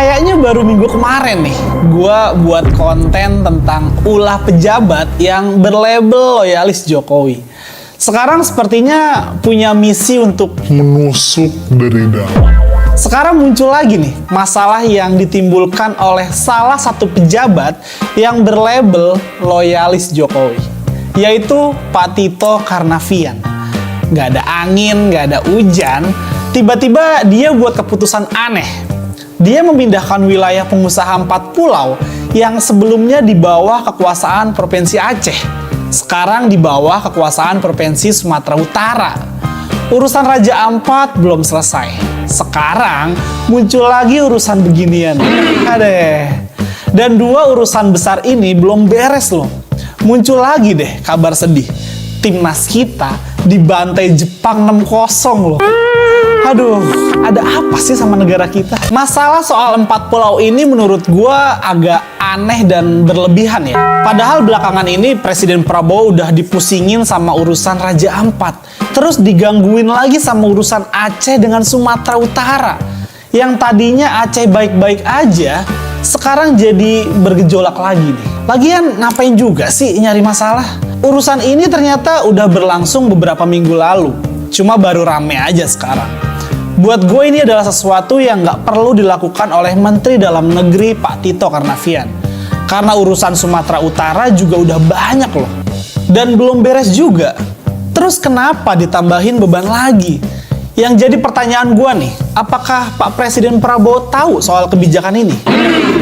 Kayaknya baru minggu kemarin nih, gue buat konten tentang ulah pejabat yang berlabel loyalis Jokowi. Sekarang sepertinya punya misi untuk menusuk dari dalam. Sekarang muncul lagi nih masalah yang ditimbulkan oleh salah satu pejabat yang berlabel loyalis Jokowi, yaitu Pak Tito Karnavian. Gak ada angin, gak ada hujan, tiba-tiba dia buat keputusan aneh. Dia memindahkan wilayah pengusaha 4 pulau yang sebelumnya di bawah kekuasaan Provinsi Aceh, sekarang di bawah kekuasaan Provinsi Sumatera Utara. Urusan Raja Ampat belum selesai. Sekarang muncul lagi urusan beginian. Adeh. Dan 2 urusan besar ini belum beres loh. Muncul lagi deh kabar sedih. Timnas kita dibantai Jepang 6-0 loh. Aduh, ada apa sih sama negara kita? Masalah soal 4 pulau ini menurut gua agak aneh dan berlebihan ya. Padahal belakangan ini Presiden Prabowo udah dipusingin sama urusan Raja Ampat. Terus digangguin lagi sama urusan Aceh dengan Sumatera Utara. Yang tadinya Aceh baik-baik aja, sekarang jadi bergejolak lagi nih. Lagian ngapain juga sih nyari masalah? Urusan ini ternyata udah berlangsung beberapa minggu lalu. Cuma baru rame aja sekarang. Buat gue ini adalah sesuatu yang nggak perlu dilakukan oleh Menteri Dalam Negeri Pak Tito Karnavian. Karena urusan Sumatera Utara juga udah banyak loh. Dan belum beres juga. Terus kenapa ditambahin beban lagi? Yang jadi pertanyaan gue nih, apakah Pak Presiden Prabowo tahu soal kebijakan ini?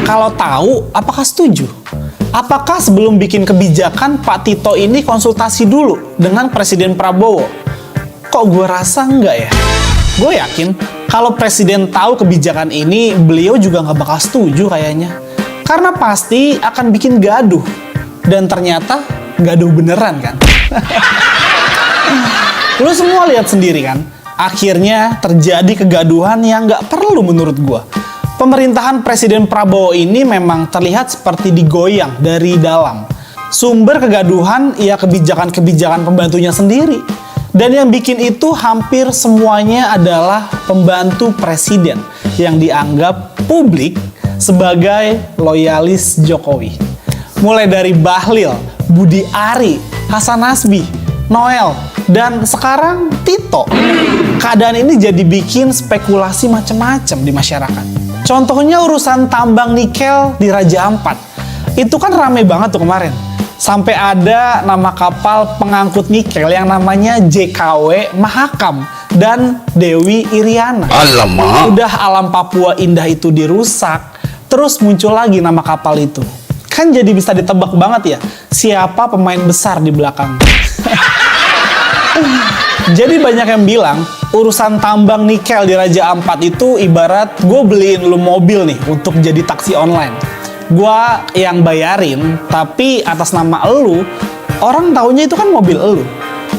Kalau tahu, apakah setuju? Apakah sebelum bikin kebijakan Pak Tito ini konsultasi dulu dengan Presiden Prabowo? Kok gue rasa enggak ya? Gue yakin kalau Presiden tahu kebijakan ini, beliau juga nggak bakal setuju kayaknya. Karena pasti akan bikin gaduh. Dan ternyata gaduh beneran kan? Lu semua lihat sendiri kan? Akhirnya terjadi kegaduhan yang nggak perlu menurut gue. Pemerintahan Presiden Prabowo ini memang terlihat seperti digoyang dari dalam. Sumber kegaduhan ya kebijakan-kebijakan pembantunya sendiri. Dan yang bikin itu hampir semuanya adalah pembantu presiden yang dianggap publik sebagai loyalis Jokowi. Mulai dari Bahlil, Budi Ari, Hasan Nasbi, Noel, dan sekarang Tito. Keadaan ini jadi bikin spekulasi macam-macam di masyarakat. Contohnya urusan tambang nikel di Raja Ampat. Itu kan rame banget tuh kemarin. Sampai ada nama kapal pengangkut nikel yang namanya JKW Mahakam dan Dewi Iriana. Alamak. Udah alam Papua indah itu dirusak, terus muncul lagi nama kapal itu. Kan jadi bisa ditebak banget ya, siapa pemain besar di belakang. Jadi banyak yang bilang, urusan tambang nikel di Raja Ampat itu ibarat gue beliin lu mobil nih untuk jadi taksi online. Gua yang bayarin, tapi atas nama elu, orang taunya itu kan mobil elu.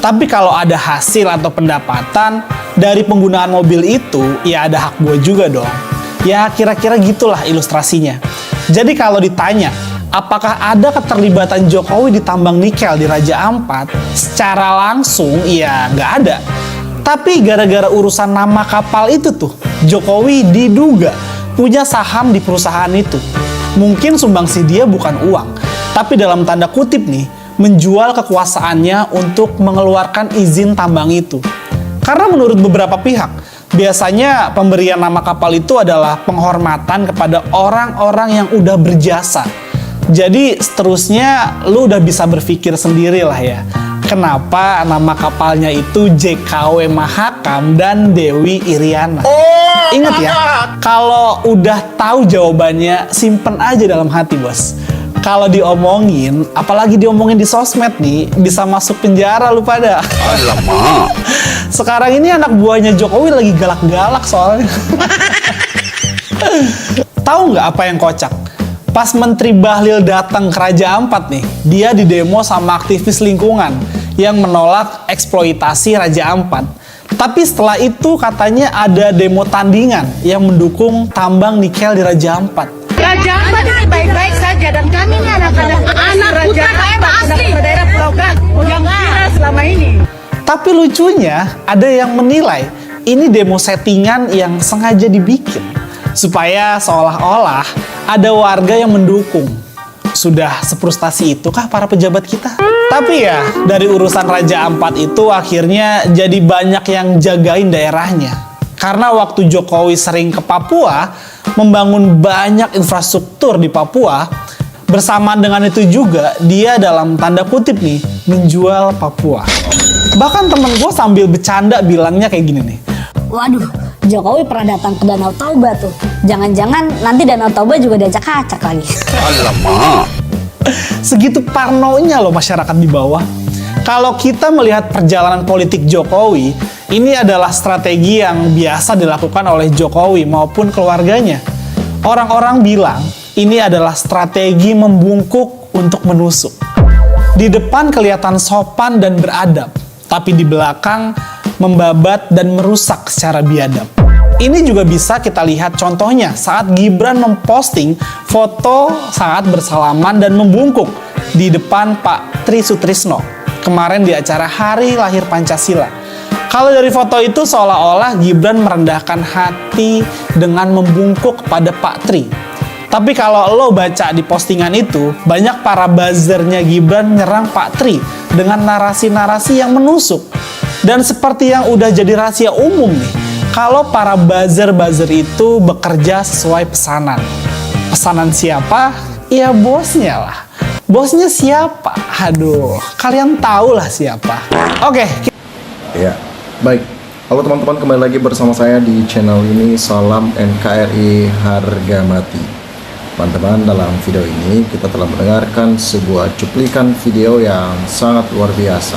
Tapi kalau ada hasil atau pendapatan dari penggunaan mobil itu, ya ada hak gue juga dong. Ya kira-kira gitulah ilustrasinya. Jadi kalau ditanya, apakah ada keterlibatan Jokowi di tambang nikel di Raja Ampat? Secara langsung, ya nggak ada. Tapi gara-gara urusan nama kapal itu tuh, Jokowi diduga punya saham di perusahaan itu. Mungkin sumbangsi dia bukan uang, tapi dalam tanda kutip nih, menjual kekuasaannya untuk mengeluarkan izin tambang itu. Karena menurut beberapa pihak, biasanya pemberian nama kapal itu adalah penghormatan kepada orang-orang yang udah berjasa. Jadi seterusnya lu udah bisa berpikir sendiri lah ya. Kenapa nama kapalnya itu JKW Mahakam dan Dewi Iriana. Ingat ya, kalau udah tahu jawabannya, simpen aja dalam hati bos. Kalau diomongin, apalagi diomongin di sosmed nih, bisa masuk penjara lu pada. Alamak. Sekarang ini anak buahnya Jokowi lagi galak-galak soalnya. Tahu nggak apa yang kocak? Pas Menteri Bahlil datang ke Raja Ampat nih, dia didemo sama aktivis lingkungan yang menolak eksploitasi Raja Ampat. Tapi setelah itu katanya ada demo tandingan yang mendukung tambang nikel di Raja Ampat. Raja Ampat ini baik-baik saja dan kami ini anak-anak Raja Ampat, anak daerah Pulau Gan yang kira selama ini. Tapi lucunya ada yang menilai ini demo settingan yang sengaja dibikin. supaya seolah-olah ada warga yang mendukung. Sudah sefrustasi itukah para pejabat kita? Tapi ya, dari urusan Raja Ampat itu akhirnya jadi banyak yang jagain daerahnya. Karena waktu Jokowi sering ke Papua, membangun banyak infrastruktur di Papua, bersamaan dengan itu juga dia dalam tanda kutip nih, menjual Papua. Bahkan temen gue sambil bercanda bilangnya kayak gini nih. Waduh, Jokowi pernah datang ke Danau Toba tuh. Jangan-jangan nanti Danau Toba juga diacak-acak lagi. Alamak. Segitu parnonya loh masyarakat di bawah. Kalau kita melihat perjalanan politik Jokowi, ini adalah strategi yang biasa dilakukan oleh Jokowi maupun keluarganya. Orang-orang bilang ini adalah strategi membungkuk untuk menusuk. Di depan kelihatan sopan dan beradab, tapi di belakang membabat dan merusak secara biadab. Ini juga bisa kita lihat contohnya saat Gibran memposting foto saat bersalaman dan membungkuk di depan Pak Tri Sutrisno kemarin di acara Hari Lahir Pancasila. Kalau dari foto itu seolah-olah Gibran merendahkan hati dengan membungkuk kepada Pak Tri. Tapi kalau lo baca di postingan itu, banyak para buzzernya Gibran nyerang Pak Tri dengan narasi-narasi yang menusuk. Dan seperti yang udah jadi rahasia umum nih, kalau para buzzer-buzzer itu bekerja sesuai pesanan. Pesanan siapa? Ya bosnya lah. Bosnya siapa? Aduh, kalian tahu lah siapa. Oke. Ya, baik. Halo teman-teman, kembali lagi bersama saya di channel ini. Salam NKRI harga mati. Teman-teman, dalam video ini kita telah mendengarkan sebuah cuplikan video yang sangat luar biasa,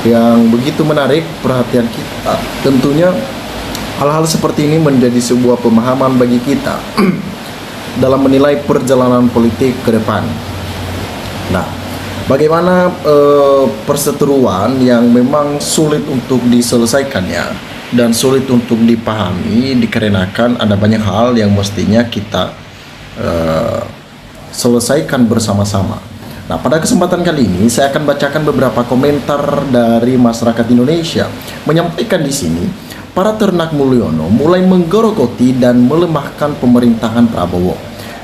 yang begitu menarik perhatian kita. Tentunya hal-hal seperti ini menjadi sebuah pemahaman bagi kita dalam menilai perjalanan politik ke depan. Nah, bagaimana perseteruan yang memang sulit untuk diselesaikannya dan sulit untuk dipahami dikarenakan ada banyak hal yang mestinya kita selesaikan bersama-sama. Nah, pada kesempatan kali ini saya akan bacakan beberapa komentar dari masyarakat Indonesia menyampaikan di sini para ternak Mulyono mulai menggerogoti dan melemahkan pemerintahan Prabowo.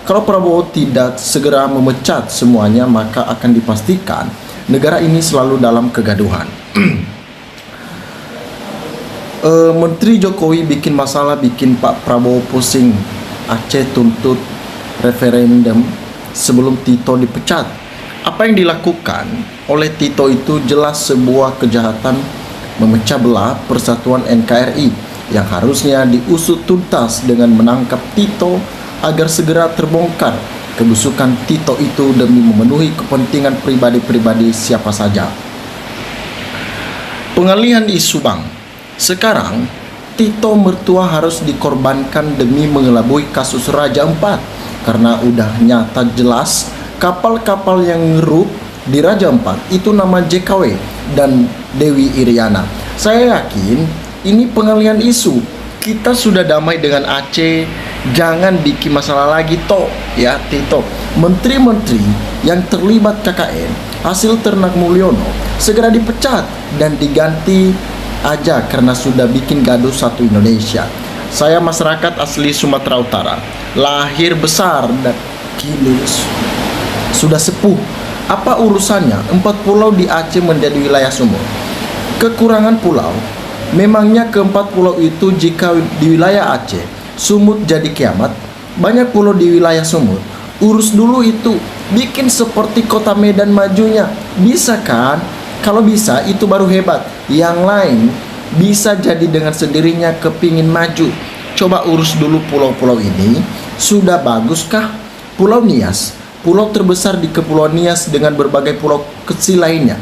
Kalau Prabowo tidak segera memecat semuanya, maka akan dipastikan negara ini selalu dalam kegaduhan. Menteri Jokowi bikin masalah, bikin Pak Prabowo pusing. Aceh tuntut referendum sebelum Tito dipecat. Apa yang dilakukan oleh Tito itu jelas sebuah kejahatan memecah belah persatuan NKRI yang harusnya diusut tuntas dengan menangkap Tito agar segera terbongkar kebusukan Tito itu demi memenuhi kepentingan pribadi-pribadi siapa saja. Pengalihan isu Bang. Sekarang Tito mertua harus dikorbankan demi mengelabui kasus Raja Ampat karena udah nyata jelas kapal-kapal yang ngerup di Raja Ampat itu nama JKW dan Dewi Iriana. Saya yakin ini pengalihan isu. Kita sudah damai dengan Aceh, jangan bikin masalah lagi toh ya Tito. Menteri-menteri yang terlibat KKN hasil ternak Mulyono segera dipecat dan diganti aja karena sudah bikin gaduh satu Indonesia. Saya masyarakat asli Sumatera Utara, lahir besar dan kini sudah sepuh. Apa urusannya 4 pulau di Aceh menjadi wilayah sumur? Kekurangan pulau, memangnya keempat pulau itu jika di wilayah Aceh sumut jadi kiamat? Banyak pulau di wilayah sumut, urus dulu itu, bikin seperti kota Medan majunya. Bisa kan? Kalau bisa itu baru hebat. Yang lain bisa jadi dengan sendirinya kepingin maju. Coba urus dulu pulau-pulau ini. Sudah baguskah? Pulau Nias, pulau terbesar di Kepulauan Nias dengan berbagai pulau kecil lainnya.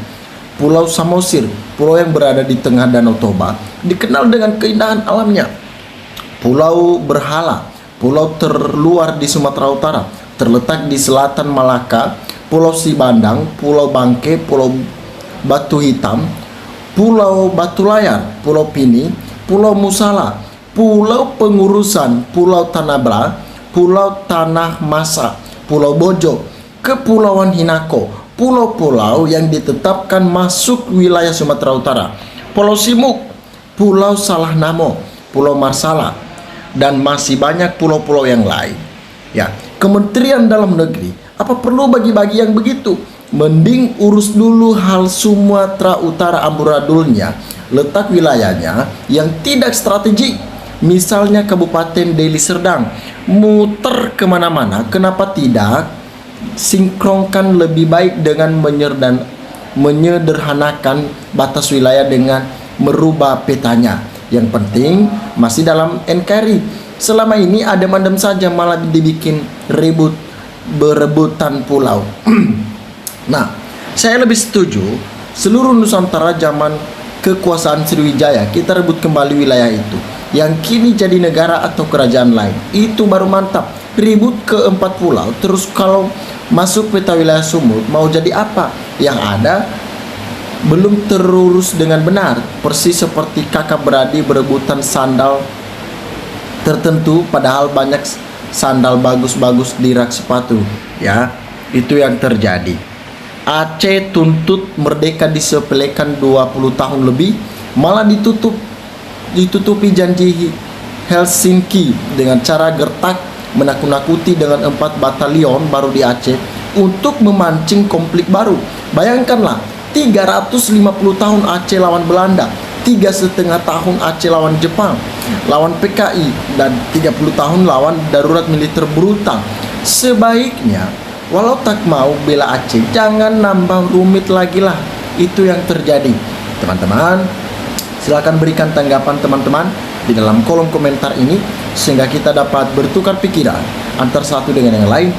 Pulau Samosir, pulau yang berada di tengah Danau Toba, dikenal dengan keindahan alamnya. Pulau Berhala, pulau terluar di Sumatera Utara, terletak di selatan Malaka. Pulau Sibandang, Pulau Bangke, Pulau Batu Hitam, Pulau Batu Layar, Pulau Pini, Pulau Musala, Pulau Pengurusan, Pulau Tanabra, Pulau Tanah Masa, Pulau Bojo, Kepulauan Hinako, pulau-pulau yang ditetapkan masuk wilayah Sumatera Utara. Pulau Simuk, Pulau Salah Namo, Pulau Marsala, dan masih banyak pulau-pulau yang lain. Ya, Kementerian Dalam Negeri, apa perlu bagi-bagi yang begitu? Mending urus dulu hal Sumatera Utara amburadulnya, letak wilayahnya yang tidak strategik. Misalnya Kabupaten Deli Serdang, muter kemana-mana, kenapa tidak sinkronkan lebih baik dengan menyederhanakan batas wilayah dengan merubah petanya. Yang penting masih dalam NKRI. Selama ini adem-adem saja, malah dibikin berebutan pulau. Nah, saya lebih setuju seluruh Nusantara zaman kekuasaan Sriwijaya kita rebut kembali wilayah itu, yang kini jadi negara atau kerajaan lain. Itu baru mantap. Ribut ke 4 pulau, terus kalau masuk peta wilayah Sumut mau jadi apa? Yang ada belum terurus dengan benar, persis seperti kakak beradik berebutan sandal tertentu, padahal banyak sandal bagus-bagus di rak sepatu. Ya, itu yang terjadi. Aceh tuntut merdeka disepelekan 20 tahun lebih, malah ditutupi janji Helsinki dengan cara gertak menakut-nakuti dengan 4 batalion baru di Aceh untuk memancing konflik baru. Bayangkanlah, 350 tahun Aceh lawan Belanda, 3,5 tahun Aceh lawan Jepang, lawan PKI, dan 30 tahun lawan darurat militer brutal. Sebaiknya, walau tak mau bela Aceh, jangan nambah rumit lagi lah. Itu yang terjadi. Teman-teman, silakan berikan tanggapan teman-teman di dalam kolom komentar ini, sehingga kita dapat bertukar pikiran antar satu dengan yang lain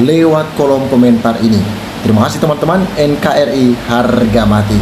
lewat kolom komentar ini. Terima kasih teman-teman. NKRI harga mati.